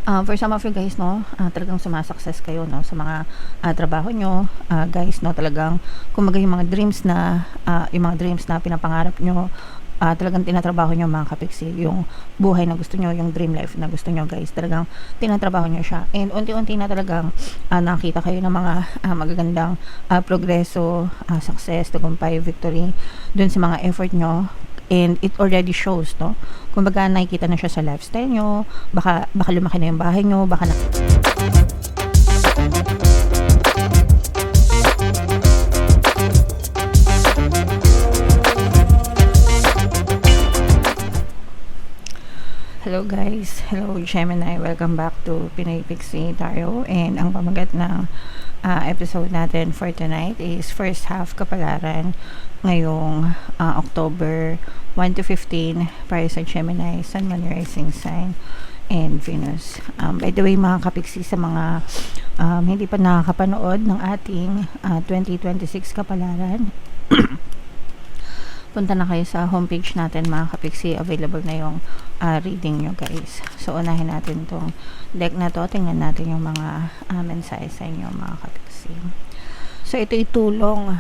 For some of you guys, no, talagang sumasukses kayo, no, sa mga trabaho nyo, guys, no, talagang kumbaga yung mga dreams na pinapangarap nyo, talagang tinatrabaho nyo mga kapiksi, yung buhay na gusto nyo, yung dream life na gusto nyo, guys, talagang tinatrabaho nyo siya, and unti-unti na talagang nakita kayo ng mga magagandang progreso, success, tagumpay, victory dun sa mga effort nyo, and it already shows, no, kumbaga nakikita na siya sa lifestyle nyo, baka lumaki na yung bahay nyo, baka na. Hello guys, hello Gemini, welcome back to Pinoy Pixie tayo, and ang pamagat ng episode natin for tonight is first half kapalaran ngayong October 1 to 15 para sa Gemini, Sun, Moon, Rising Sign, and Venus. By the way mga kapiksi, sa mga hindi pa nakakapanood ng ating 2026 kapalaran, punta na kayo sa homepage natin mga kapiksi, available na yung reading nyo guys. So unahin natin tong deck na to, tingnan natin yung mga mensahe sa inyo mga kapiksi. So ito itulong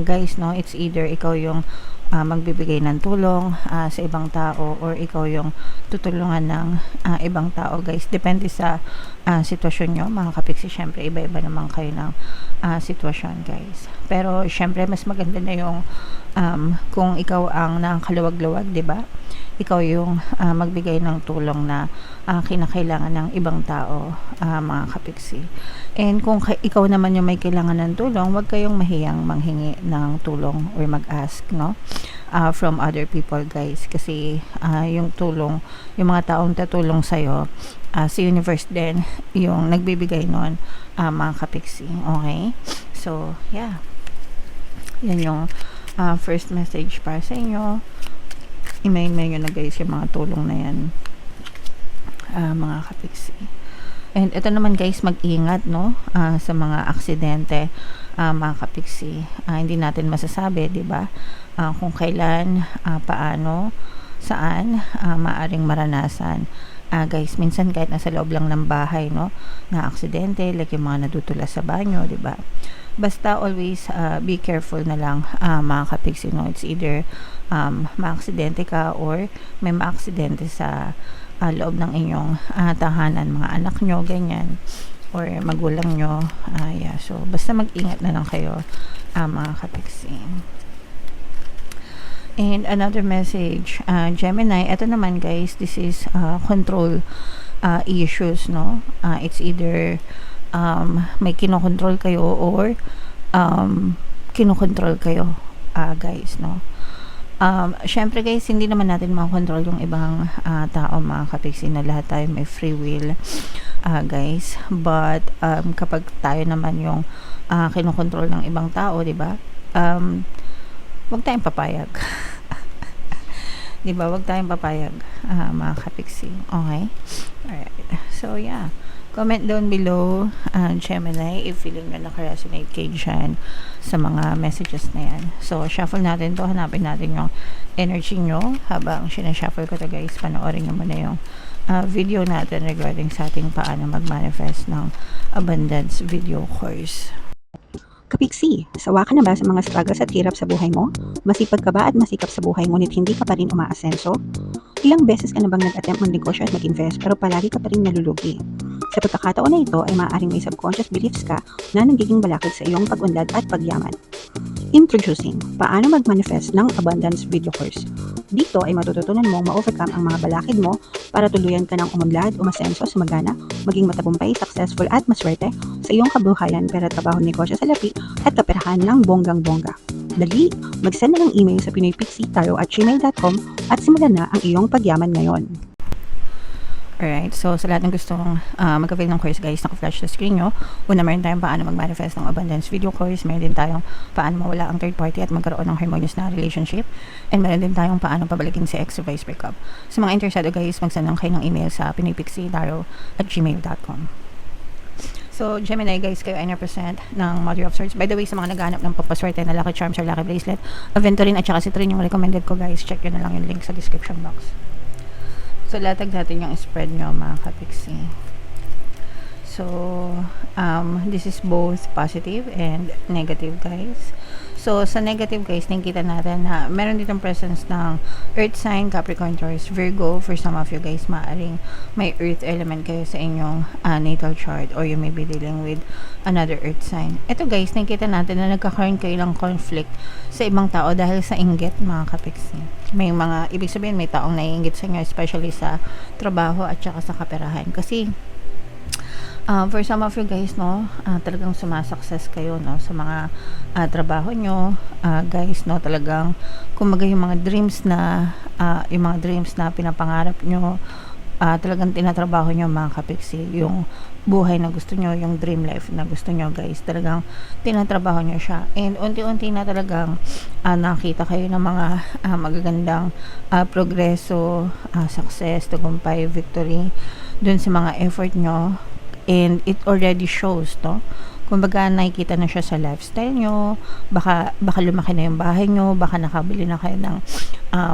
guys, no, it's either ikaw yung magbibigay ng tulong sa ibang tao, or ikaw yung tutulungan ng ibang tao guys, depende sa sitwasyon nyo mga kapiksi. Syempre iba-iba naman kayo ng sitwasyon guys, pero syempre mas maganda na yung kung ikaw ang nakaluwag-luwag, di ba? Ikaw yung magbigay ng tulong na kinakailangan ng ibang tao mga kapiksi. And kung ikaw naman yung may kailangan ng tulong, huwag kayong mahiyang manghingi ng tulong or mag-ask, no, from other people guys, kasi yung tulong, yung mga taong tatulong sa'yo, sa universe din yung nagbibigay nun mga kapiksi. Okay, so yeah, yan yung first message para sa inyo. I-mail nyo na guys yung mga tulong na yan mga kapiksi. And ito naman guys, mag-ingat, no, sa mga aksidente mga kapiksi. Hindi natin masasabi, di ba, kung kailan, paano, saan maaring maranasan. Guys, minsan kahit nasa loob lang ng bahay, no, na aksidente, like yung mga nadutulas sa banyo, di ba? Basta always be careful na lang mga kapiksi, no. It's either maaksidente ka or may maaksidente sa loob ng inyong tahanan, mga anak nyo, ganyan, or magulang nyo. Yeah, so basta mag-ingat na lang kayo mga kapiksi. And another message, Gemini, ito naman guys, this is control issues, no. It's either may kinokontrol kayo or kinokontrol kayo guys, no. Syempre guys, hindi naman natin makontrol yung ibang tao mga kapiksi, na lahat tayo may free will guys, but kapag tayo naman yung kinokontrol ng ibang tao, di ba, wag tayong papayag. Di ba, wag tayong papayag mga kapiksi. Okay, alright, so yeah, comment down below Gemini if feeling na nakaresonate kayo dyan sa mga messages na yan. So shuffle natin to, hanapin natin yung energy nyo. Habang sinashuffle ko to guys, panoorin nyo muna yung video natin regarding sa ating paano mag-manifest ng abundance video course. Kapiksi, sawa ka na ba sa mga struggles at hirap sa buhay mo? Masipag ka ba at masikap sa buhay ngunit hindi ka pa rin umaasenso? Ilang beses ka na bang nag-attempt mag-negosyo at mag-invest pero palagi ka pa rin nalulugi? Sa pagkakataon na ito ay maaaring may subconscious beliefs ka na nagiging balakid sa iyong pag-unlad at pagyaman. Introducing, paano mag-manifest ng abundance video course. Dito ay matututunan mong ma-overcome ang mga balakid mo para tuluyan ka ng umunlad, umasenso, sumagana, maging matagumpay, successful at maswerte sa iyong kabuhayan, pera, trabaho, negosyo, salapi at kaperahan ng bonggang-bongga. Dali, mag-send na ng email sa pinoypixie@gmail.com at simulan na ang iyong pagyaman ngayon. Alright, so sa lahat ng gustong mag-avail ng course guys, naka-flash sa screen nyo. Una, meron tayong paano mag-manifest ng abundance video course. Meron din tayong paano mawala ang third party at magkaroon ng harmonious na relationship. And meron din tayong paano pabalikin si ex or vice breakup. Sa mga interesado guys, mag-send lang kayo ng email sa pinoypixie@gmail.com. So, Gemini guys, kayo ay represent ng Mother of Swords. By the way, sa mga naghahanap ng papaswerte na lucky charms or lucky bracelet, Aventurine at saka Citrine yung recommended ko guys. Check nyo na lang yung link sa description box. So, latag natin yung spread nyo mga kapiksi. So, this is both positive and negative, guys. So, sa negative, guys, nakikita natin na meron ditong presence ng Earth sign, Capricorn, Taurus, Virgo. For some of you guys, maaring may Earth element kayo sa inyong natal chart, or you may be dealing with another Earth sign. Ito, guys, nakikita natin na nagkakaroon kayo ng conflict sa ibang tao dahil sa inggit, mga kapiksi. May mga, ibig sabihin, may taong naiinggit sa inyo, especially sa trabaho at saka sa kaperahan. Kasi, for some of you guys, no, talagang sumasukses kayo, no, sa mga trabaho nyo, guys, no, talagang, kumbaga yung mga dreams na pinapangarap nyo, talagang tinatrabaho nyo, mga kapiksi, yung buhay na gusto nyo, yung dream life na gusto nyo, guys, talagang tinatrabaho nyo siya, and unti-unti na talagang nakita kayo ng mga magagandang progreso, success, tagumpay, victory dun sa mga effort nyo. And it already shows, no? Kumbaga, nakikita na siya sa lifestyle nyo, baka lumaki na yung bahay nyo, baka nakabili na kayo ng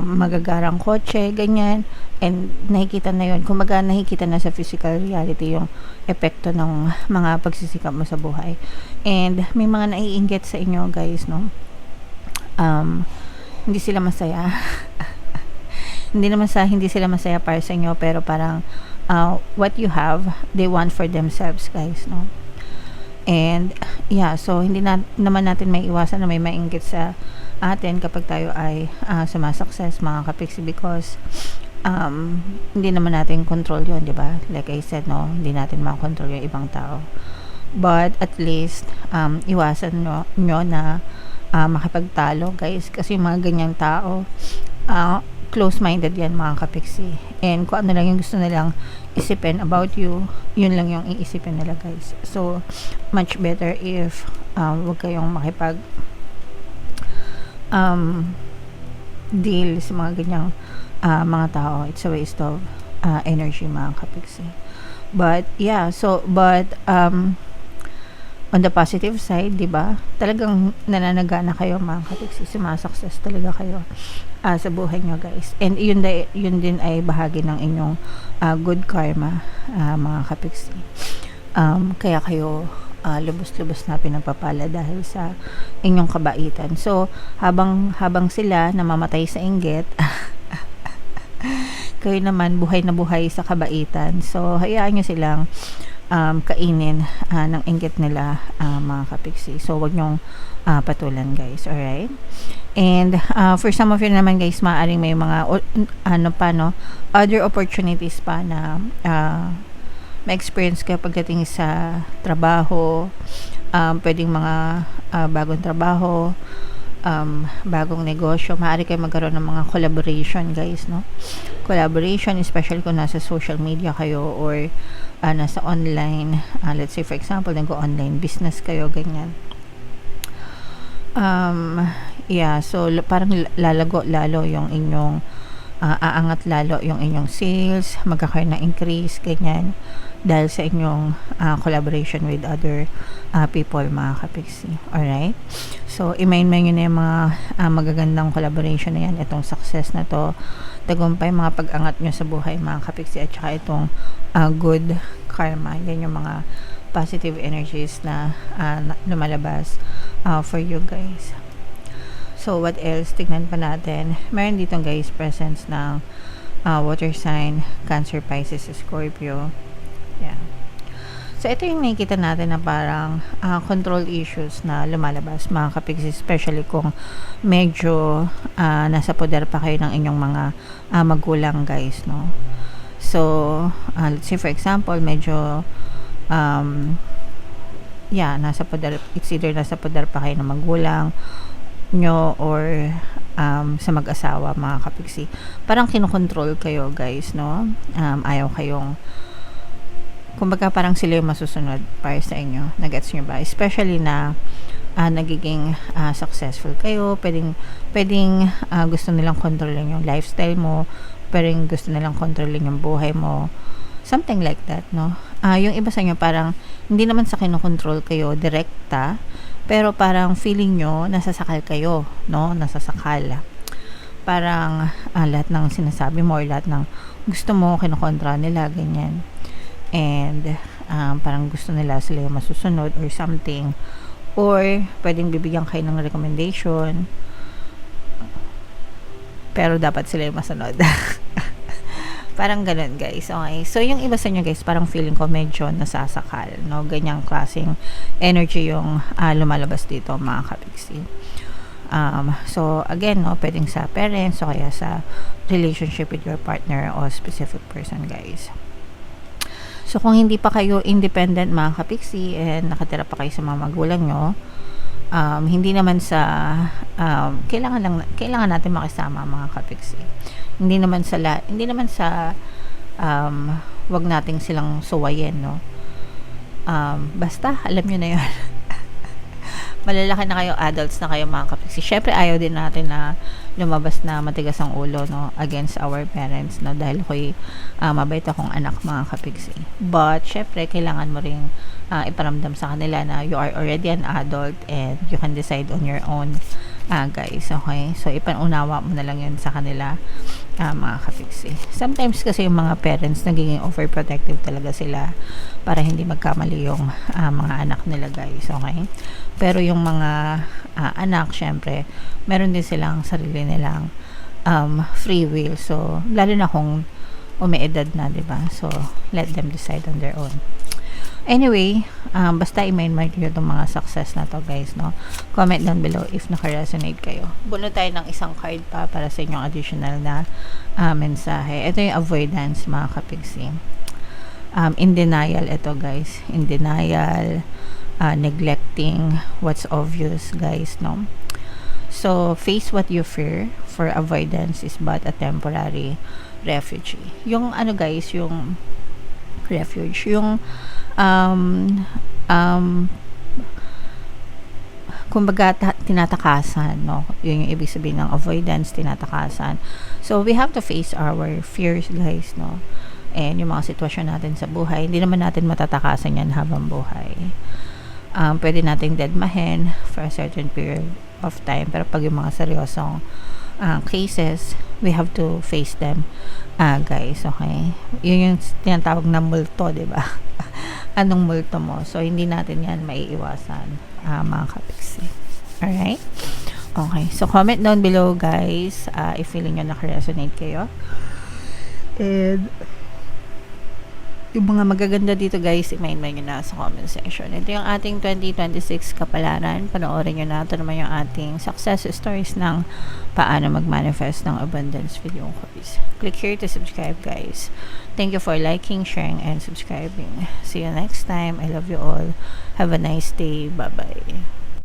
magagarang kotse, ganyan, and nakikita na yun. Kumbaga, nakikita na sa physical reality yung epekto ng mga pagsisikap mo sa buhay. And may mga naiinggit sa inyo, guys, no? Hindi sila masaya. Hindi sila masaya para sa inyo, pero parang what you have, they want for themselves, guys, no? And yeah, so hindi naman natin may iwasan na may mainggit sa atin kapag tayo ay sumasukses, mga kapiksi, because hindi naman natin control yun, di ba? Like I said, no, hindi natin makontrol yung ibang tao, but at least iwasan nyo na makipagtalo, guys, kasi yung mga ganyang tao, close-minded yan, mga kapiksi, and kung ano lang yung gusto nilang isipin about you, yun lang yung iisipin nila, guys. So much better if wag kayong makipag deal sa mga ganyang mga tao. It's a waste of energy, mga kapiksi. But yeah, on the positive side, di ba, talagang nananagana kayo, mga kapiksi, sumasukses talaga kayo sa buhay nyo, guys, and yun din ay bahagi ng inyong good karma, mga kapiksi. Kaya kayo lubos-lubos na pinagpapala dahil sa inyong kabaitan. So habang sila namamatay sa inggit, kayo naman buhay na buhay sa kabaitan. So hayaan nyo silang kainin ng inggit nila, mga kapiksi. So wag nyong patulan, guys. Alright? And for some of you naman, guys, maaaring may mga other opportunities pa na ma-experience ka pagdating sa trabaho, pwedeng mga bagong trabaho, bagong negosyo. Maaari kayo magkaroon ng mga collaboration, guys, no? Collaboration, especially kung nasa social media kayo or nasa online, let's say for example, nag-online business kayo, ganyan. Yeah, so parang lalago lalo yung inyong aangat lalo yung inyong sales, magkakaroon ng increase, ganyan, dahil sa inyong collaboration with other people, mga kapiksi. Alright? So i-main nyo na yung mga magagandang collaboration na yan, itong success na to, tagumpay, mga pag-angat nyo sa buhay, mga kapiksi, at saka itong good karma. Yan yung mga positive energies na lumalabas for you, guys. So what else? Tignan pa natin. Meron ditong, guys, presence ng water sign, Cancer, Pisces, Scorpio. Yeah. So ito yung nakikita natin na parang control issues na lumalabas, mga kapiksi, especially kung medyo nasa poder pa kayo ng inyong mga magulang, guys, no? So let's say for example, medyo nasa poder, it's either nasa poder pa kayo ng magulang nyo or sa mag-asawa, mga kapiksi. Parang kinokontrol kayo, guys, no? Ayaw kayong, kumbaga parang sila yung masusunod para sa inyo. Nagets nyo ba? Especially na nagiging successful kayo, pwedeng gusto nilang kontrolin yung lifestyle mo, pwedeng gusto nilang kontrolin yung buhay mo, something like that, no? Yung iba sa inyo parang hindi naman sa kinokontrol kayo direkta, pero parang feeling nyo nasasakal kayo, no? Nasasakal. Parang lahat ng sinasabi mo or lahat ng gusto mo kinokontra nila, ganyan. and parang gusto nila sila yung masusunod or something, or pwedeng bibigyan kayo ng recommendation pero dapat sila yung masunod. Parang ganun, guys. Okay. So, yung iba sa inyo, guys, parang feeling ko medyo nasasakal, no? Ganyang klaseng energy yung lumalabas dito, mga kapiksi. So, again, no, pwedeng sa parents o kaya sa relationship with your partner o specific person, guys. So, kung hindi pa kayo independent, mga kapiksi, and nakatira pa kayo sa mga magulang nyo, hindi naman sa kailangan natin makisama, mga kapiksi. Hindi naman sa wag nating silang suwayin, no. Basta alam niyo na 'yon. Malalaki na kayo, adults na kayo, mga kapiksi. Syempre ayaw din natin na lumabas na matigas ang ulo, no, against our parents, no, dahil ako'y mabait akong anak, mga kapiksi. But syempre kailangan mo ring iparamdam sa kanila na you are already an adult and you can decide on your own, guys. Okay, so ipanunawa mo na lang yun sa kanila, mga kapiksi. Sometimes kasi yung mga parents nagiging overprotective talaga sila para hindi magkamali yung mga anak nila, guys. Okay, pero yung mga anak, syempre meron din silang sarili nilang free will. So lalo na kung umeedad na, diba? So let them decide on their own. Anyway, basta i-mind nyo itong mga success na to, guys, no? Comment down below if naka-resonate kayo. Buno tayo ng isang card pa para sa inyong additional na mensahe. Ito yung avoidance, mga kapiksi. In denial ito, guys. In denial, neglecting what's obvious, guys, no? So, face what you fear, for avoidance is but a temporary refuge. Yung ano, guys, yung refuge, yung kumbaga tinatakasan, no? Yun yung ibig sabihin ng avoidance, tinatakasan. So we have to face our fears, guys, no? And yung mga sitwasyon natin sa buhay, hindi naman natin matatakasan yan habang buhay. Pwede nating deadmahin for a certain period of time, pero pag yung mga seryosong cases, we have to face them, guys. Okay, yun yung tinatawag na multo, diba? Anong multo mo? So hindi natin yan maiiwasan, mga kapiksi. Alright, okay, so comment down below, guys, if feeling nyo naka-resonate kayo, and yung mga magaganda dito, guys, i-mind nyo na sa comment section. Ito yung ating 2026 kapalaran. Panoorin nyo na. Ito naman yung ating success stories ng paano mag-manifest ng abundance video course. Click here to subscribe, guys. Thank you for liking, sharing, and subscribing. See you next time. I love you all. Have a nice day. Bye-bye.